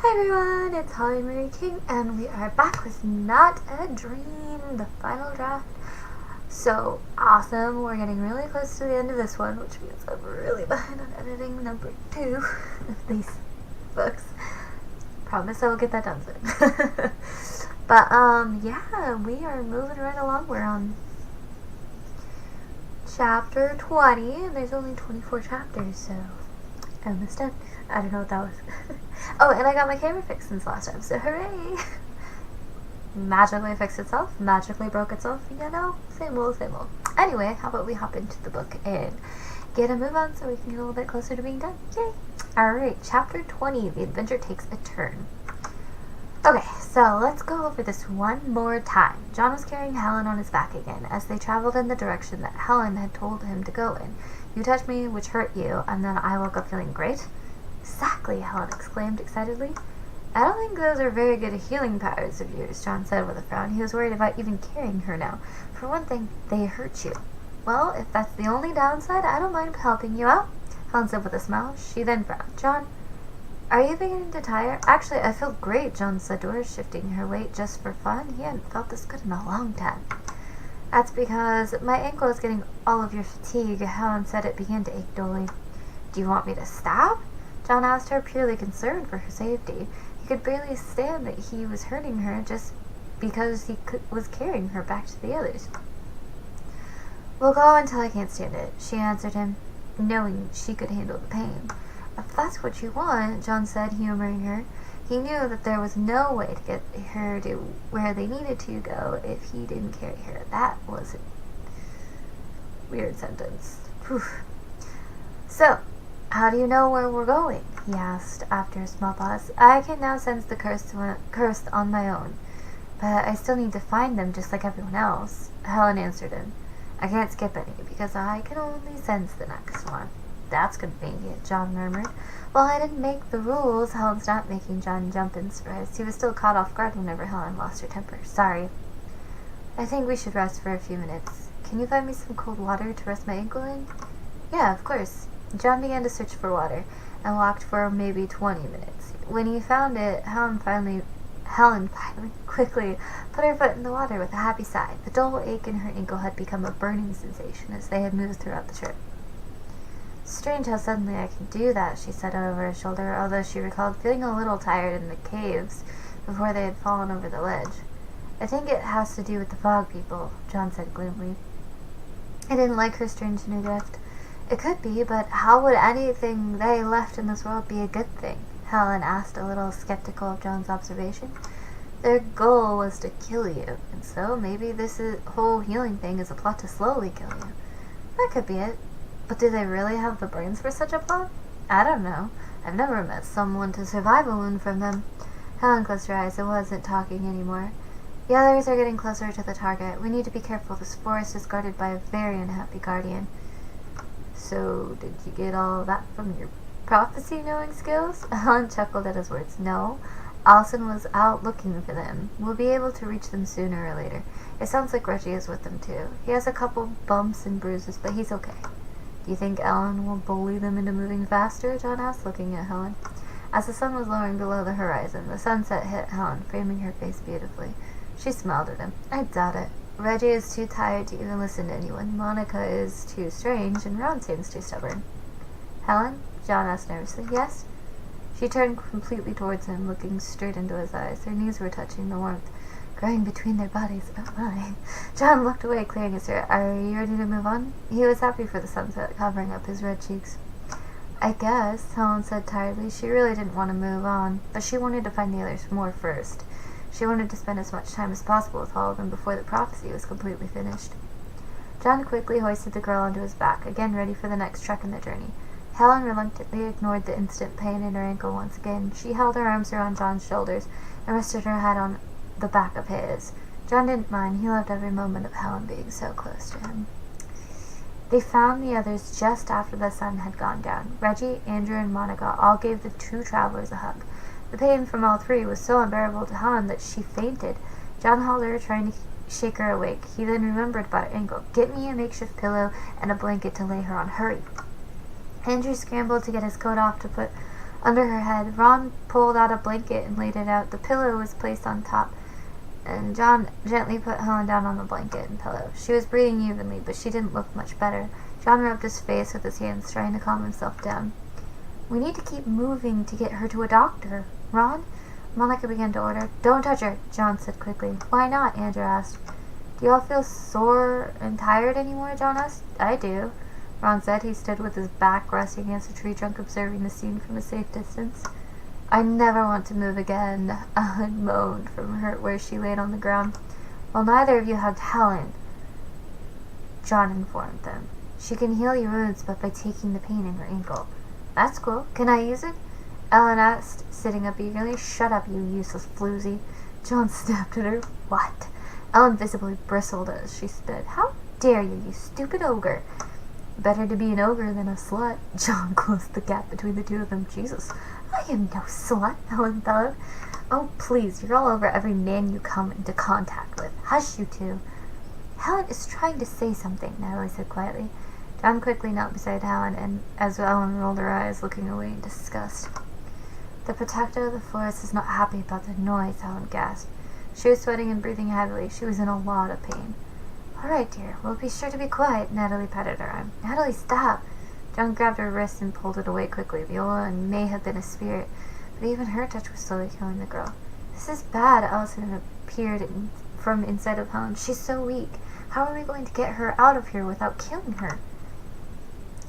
Hi everyone, it's Holly Marie King, and we are back with Not a Dream, the final draft. So awesome, we're getting really close to the end of this one, which means I'm really behind on editing number 2 of these books. Promise I will get that done soon. But yeah, we are moving right along. We're on chapter 20, and there's only 24 chapters, so almost done. I don't know what that was. Oh, and I got my camera fixed since last time, so hooray! Magically fixed itself, magically broke itself, you know? Same old, same old. Anyway, how about we hop into the book and get a move on so we can get a little bit closer to being done. Yay! Alright, chapter 20, the adventure takes a turn. Okay, so let's go over this one more time. John was carrying Helen on his back again as they traveled in the direction that Helen had told him to go in. You touched me, which hurt you, and then I woke up feeling great? Exactly, Helen exclaimed excitedly. I don't think those are very good healing powers of yours, John said with a frown. He was worried about even carrying her now. For one thing, they hurt you. Well, if that's the only downside, I don't mind helping you out, Helen said with a smile. She then frowned. John, are you beginning to tire? Actually, I feel great, John said to her, shifting her weight just for fun. He hadn't felt this good in a long time. That's because my ankle is getting all of your fatigue, Helen said. It began to ache dully. Do you want me to stop? John asked her, purely concerned for her safety. He could barely stand that he was hurting her just because he was carrying her back to the others. We'll go until I can't stand it, she answered him, knowing she could handle the pain. If that's what you want, John said, humoring her. He knew that there was no way to get her to where they needed to go if he didn't carry her. That was a weird sentence. Whew. So, how do you know where we're going? He asked after a small pause. I can now sense the curse on my own, but I still need to find them just like everyone else, Helen answered him. I can't skip any because I can only sense the next one. That's convenient, John murmured. Well, I didn't make the rules. Helen stopped, making John jump in surprise. He was still caught off guard whenever Helen lost her temper. Sorry. I think we should rest for a few minutes. Can you find me some cold water to rest my ankle in? Yeah, of course. John began to search for water and walked for maybe 20 minutes. When he found it, Helen finally quickly put her foot in the water with a happy sigh. The dull ache in her ankle had become a burning sensation as they had moved throughout the trip. Strange how suddenly I can do that, she said over her shoulder, although she recalled feeling a little tired in the caves before they had fallen over the ledge. I think it has to do with the fog people, John said gloomily. I didn't like her strange new gift. It could be, but how would anything they left in this world be a good thing? Helen asked, a little skeptical of John's observation. Their goal was to kill you, and so maybe this whole healing thing is a plot to slowly kill you. That could be it. But do they really have the brains for such a plot? I don't know. I've never met someone to survive a wound from them. Helen closed her eyes and wasn't talking anymore. The others are getting closer to the target. We need to be careful. This forest is guarded by a very unhappy guardian. So, did you get all of that from your prophecy-knowing skills? Helen chuckled at his words. No. Alison was out looking for them. We'll be able to reach them sooner or later. It sounds like Reggie is with them, too. He has a couple bumps and bruises, but he's okay. Do you think Ellen will bully them into moving faster? John asked, looking at Helen. As the sun was lowering below the horizon, the sunset hit Helen, framing her face beautifully. She smiled at him. I doubt it. Reggie is too tired to even listen to anyone. Monica is too strange, and Ron seems too stubborn. Helen? John asked nervously. Yes? She turned completely towards him, looking straight into his eyes. Their knees were touching, the warmth growing between their bodies. Oh my. John looked away, clearing his throat. Are you ready to move on? He was happy for the sunset, covering up his red cheeks. I guess, Helen said tiredly. She really didn't want to move on, but she wanted to find the others more first. She wanted to spend as much time as possible with all of them before the prophecy was completely finished. John quickly hoisted the girl onto his back, again ready for the next trek in their journey. Helen reluctantly ignored the instant pain in her ankle once again. She held her arms around John's shoulders and rested her head on the back of his. John didn't mind. He loved every moment of Helen being so close to him. They found the others just after the sun had gone down. Reggie, Andrew, and Monica all gave the two travelers a hug. The pain from all three was so unbearable to Helen that she fainted. John held her, trying to shake her awake. He then remembered about her ankle. Get me a makeshift pillow and a blanket to lay her on. Hurry. Andrew scrambled to get his coat off to put under her head. Ron pulled out a blanket and laid it out. The pillow was placed on top, and John gently put Helen down on the blanket and pillow. She was breathing evenly, but she didn't look much better. John rubbed his face with his hands, trying to calm himself down. "We need to keep moving to get her to a doctor. Ron?" Monica began to order. "Don't touch her," John said quickly. "Why not?" Andrew asked. "Do you all feel sore and tired anymore?" John asked. "I do," Ron said. He stood with his back resting against a tree trunk, observing the scene from a safe distance. "I never want to move again," Ellen moaned from where she laid on the ground. "Well, neither of you hugged Helen," John informed them. "She can heal your wounds, but by taking the pain in her ankle." "That's cool. Can I use it?" Ellen asked, sitting up eagerly. "Shut up, you useless floozy." John snapped at her. "What?" Ellen visibly bristled as she spit. "How dare you, you stupid ogre!" "Better to be an ogre than a slut." John closed the gap between the two of them. "Jesus, I am no slut," Ellen bellowed. "Oh, please, you're all over every man you come into contact with. Hush, you two." "Helen is trying to say something," Natalie said quietly. John quickly knelt beside Helen, and as Ellen rolled her eyes, looking away in disgust. "The protector of the forest is not happy about the noise," Helen gasped. She was sweating and breathing heavily. She was in a lot of pain. "All right, dear, we'll be sure to be quiet." Natalie patted her arm. "Natalie, stop!" John grabbed her wrist and pulled it away quickly. The old one may have been a spirit, but even her touch was slowly killing the girl. "This is bad." Allison appeared from inside of Helen. "She's so weak. How are we going to get her out of here without killing her?"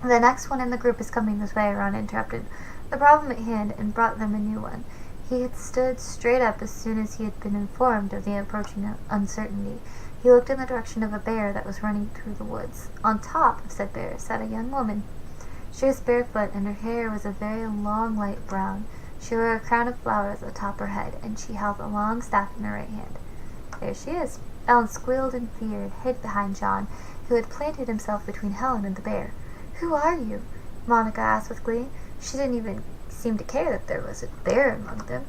"The next one in the group is coming this way," Ron interrupted the problem at hand and brought them a new one. He had stood straight up as soon as he had been informed of the approaching uncertainty. He looked in the direction of a bear that was running through the woods. On top of said bear sat a young woman. She was barefoot, and her hair was a very long light brown. She wore a crown of flowers atop her head, and she held a long staff in her right hand. "There she is." Ellen squealed in fear and hid behind John, who had planted himself between Helen and the bear. "Who are you?" Monica asked with glee. She didn't even seem to care that there was a bear among them.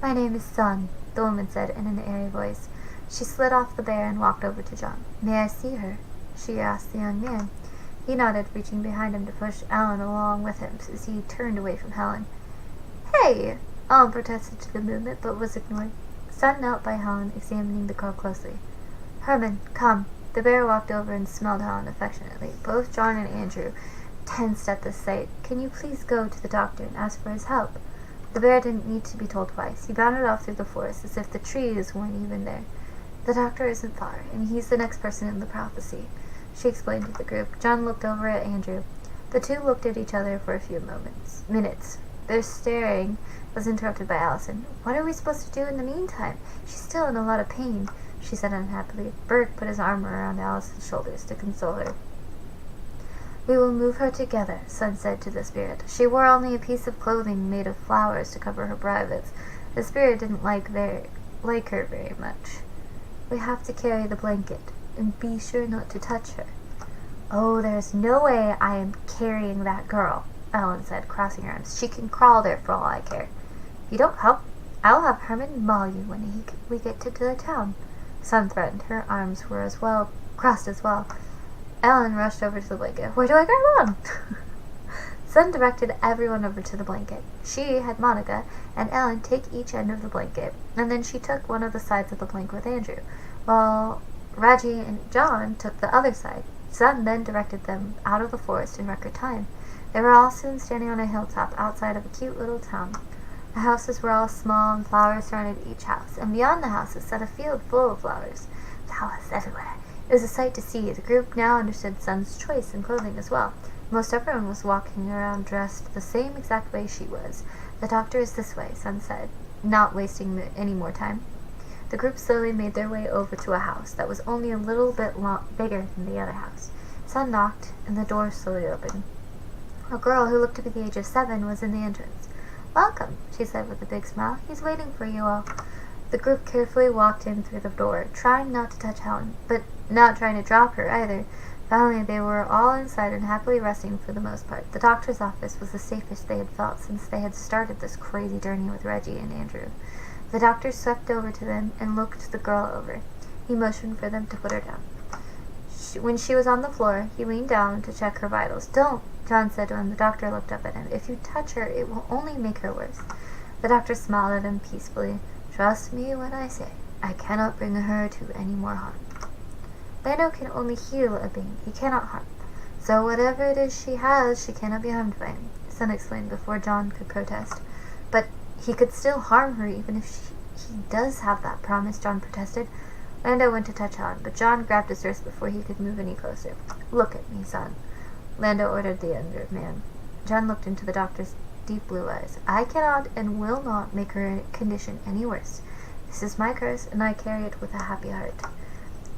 "My name is Sun," the woman said in an airy voice. She slid off the bear and walked over to John. "May I see her?" she asked the young man. He nodded, reaching behind him to push Ellen along with him as he turned away from Helen. "Hey!" Ellen protested to the movement, but was ignored. Sun knelt by Helen, examining the girl closely. "Herman, come." The bear walked over and smelled Helen affectionately. Both John and Andrew tensed at this sight. "Can you please go to the doctor and ask for his help?" The bear didn't need to be told twice. He bounded off through the forest as if the trees weren't even there. "The doctor isn't far, and he's the next person in the prophecy," she explained to the group. John looked over at Andrew. The two looked at each other for a few minutes. Their staring was interrupted by Allison. "What are we supposed to do in the meantime? She's still in a lot of pain," she said unhappily. Bert put his arm around Allison's shoulders to console her. "We will move her together," Sun said to the spirit. She wore only a piece of clothing made of flowers to cover her privates. The spirit didn't like her very much. "We have to carry the blanket, and be sure not to touch her." "Oh, there's no way I am carrying that girl," Ellen said, crossing her arms. "She can crawl there for all I care." "If you don't help, I'll have Herman maul you when we get to the town," Sun threatened. Her arms were crossed as well. Ellen rushed over to the blanket. "Where do I grab on?" Sun directed everyone over to the blanket. She had Monica and Ellen take each end of the blanket, and then she took one of the sides of the blanket with Andrew, while Reggie and John took the other side. Sun then directed them out of the forest in record time. They were all soon standing on a hilltop outside of a cute little town. The houses were all small, and flowers surrounded each house, and beyond the houses sat a field full of flowers. Flowers everywhere. It was a sight to see. The group now understood Sun's choice in clothing as well. Most everyone was walking around dressed the same exact way she was. "The doctor is this way," Sun said, not wasting any more time. The group slowly made their way over to a house that was only a little bit bigger than the other house. Sun knocked, and the door slowly opened. A girl who looked to be the age of 7 was in the entrance. "Welcome," she said with a big smile. "He's waiting for you all." The group carefully walked in through the door, trying not to touch Helen, but not trying to drop her either. Finally, they were all inside and happily resting for the most part. The doctor's office was the safest they had felt since they had started this crazy journey with Reggie and Andrew. The doctor swept over to them and looked the girl over. He motioned for them to put her down. When she was on the floor, he leaned down to check her vitals. "Don't John said when the doctor looked up at him. "If you touch her, it will only make her worse." The doctor smiled at him peacefully. "Trust me when I say I cannot bring her to any more harm. Lando can only heal a being. He cannot harm. So whatever it is she has, she cannot be harmed by him," Sun explained before John could protest. "But he could still harm her even if he does have that promise," John protested. Lando went to touch Helen, but John grabbed his wrist before he could move any closer. "Look at me, son," Lando ordered the injured man. John looked into the doctor's deep blue eyes. "I cannot and will not make her condition any worse. This is my curse, and I carry it with a happy heart."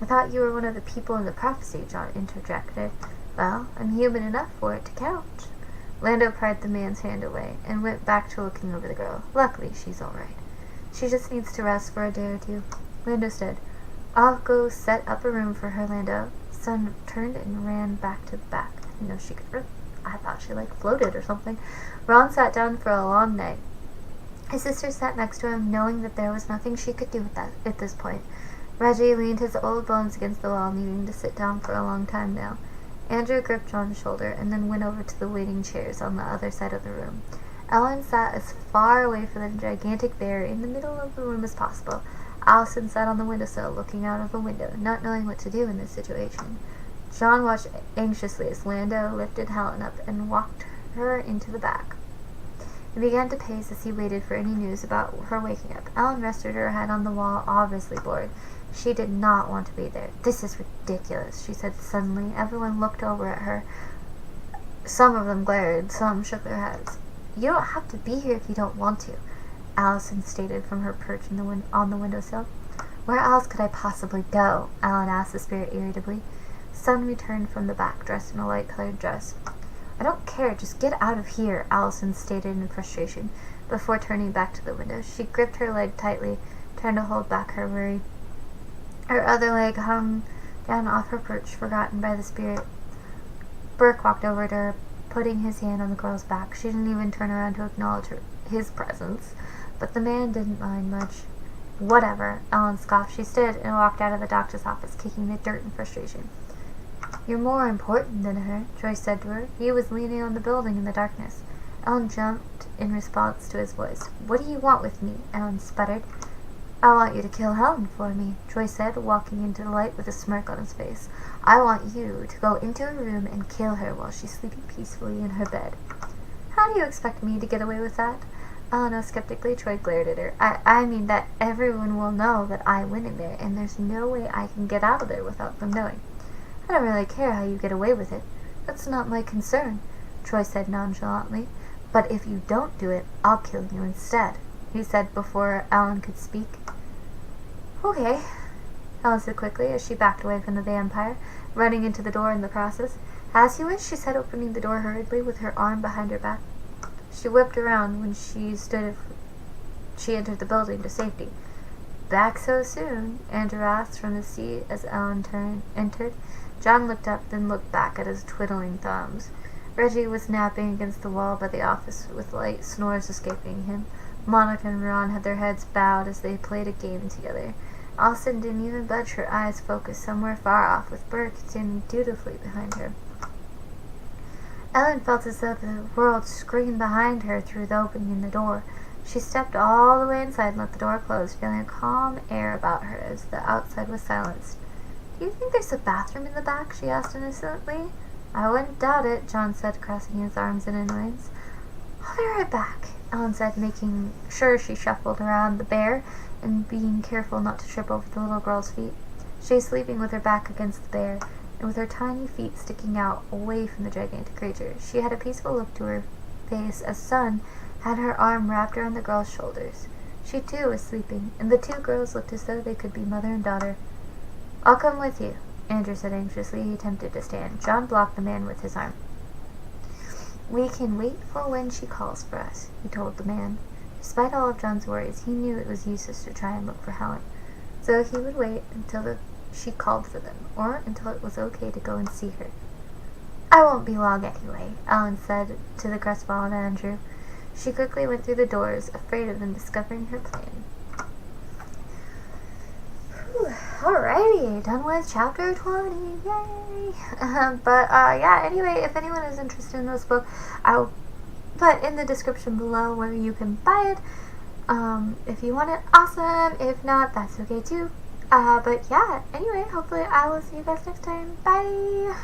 "I thought you were one of the people in the prophecy," John interjected. "Well, I'm human enough for it to count." Lando pried the man's hand away and went back to looking over the girl. "Luckily, she's all right. She just needs to rest for a day or two." Lando said, "I'll go set up a room for her, Lando." Sun turned and ran back to the back. I didn't know she could run. I thought she floated or something. Ron sat down for a long night. His sister sat next to him, knowing that there was nothing she could do at this point. Reggie leaned his old bones against the wall, needing to sit down for a long time now. Andrew gripped John's shoulder and then went over to the waiting chairs on the other side of the room. Ellen sat as far away from the gigantic bear in the middle of the room as possible. Allison sat on the windowsill, looking out of the window, not knowing what to do in this situation. John watched anxiously as Lando lifted Helen up and walked her into the back. He began to pace as he waited for any news about her waking up. Ellen rested her head on the wall, obviously bored. She did not want to be there. "This is ridiculous," she said suddenly. Everyone looked over at her. Some of them glared, some shook their heads. "You don't have to be here if you don't want to," Allison stated from her perch on the windowsill. "Where else could I possibly go?" Ellen asked the spirit irritably. Sun returned from the back, dressed in a light-colored dress. "I don't care, just get out of here," Allison stated in frustration, before turning back to the window. She gripped her leg tightly, trying to hold back her worry. Her other leg hung down off her perch, forgotten by the spirit. Burke walked over to her, putting his hand on the girl's back. She didn't even turn around to acknowledge his presence, but the man didn't mind much. "Whatever," Ellen scoffed. She stood and walked out of the doctor's office, kicking the dirt in frustration. "You're more important than her," Joyce said to her. He was leaning on the building in the darkness. Ellen jumped in response to his voice. "What do you want with me?" Ellen sputtered. "I want you to kill Helen for me," Joyce said, walking into the light with a smirk on his face. "I want you to go into her room and kill her while she's sleeping peacefully in her bed." "How do you expect me to get away with that?" Ellen asked skeptically. Troy glared at her. I mean that everyone will know that I went in there, and there's no way I can get out of there without them knowing." "I don't really care how you get away with it. That's not my concern," Troy said nonchalantly. "But if you don't do it, I'll kill you instead," he said before Ellen could speak. "Okay," Ellen said quickly as she backed away from the vampire, running into the door in the process. "As you wish," she said, opening the door hurriedly with her arm behind her back. She whipped around when she entered the building to safety. "Back so soon?" Andrew asked from his seat as Ellen entered. John looked up, then looked back at his twiddling thumbs. Reggie was napping against the wall by the office, with light snores escaping him. Monica and Ron had their heads bowed as they played a game together. Allison didn't even budge, her eyes focused somewhere far off, with Burke standing dutifully behind her. Ellen felt as though the world screamed behind her through the opening in the door. She stepped all the way inside and let the door close, feeling a calm air about her as the outside was silenced. "Do you think there's a bathroom in the back?" she asked innocently. "I wouldn't doubt it," John said, crossing his arms in annoyance. "I'll be right back," Ellen said, making sure she shuffled around the bear and being careful not to trip over the little girl's feet. She was sleeping with her back against the bear, and with her tiny feet sticking out away from the gigantic creature. She had a peaceful look to her face as Sun had her arm wrapped around the girl's shoulders. She too was sleeping, and the two girls looked as though they could be mother and daughter. "I'll come with you," Andrew said anxiously. He attempted to stand. John blocked the man with his arm. "We can wait for when she calls for us," he told the man. Despite all of John's worries, he knew it was useless to try and look for Helen, so he would wait until she called for them, or until it was okay to go and see her. "I won't be long anyway," Ellen said to the crestfallen Andrew. She quickly went through the doors, afraid of them discovering her plan. Alrighty, done with chapter 20, yay! Yeah, anyway, if anyone is interested in this book, I'll put in the description below where you can buy it. If you want it, awesome. If not, that's okay too. But yeah, anyway, hopefully I will see you guys next time. Bye!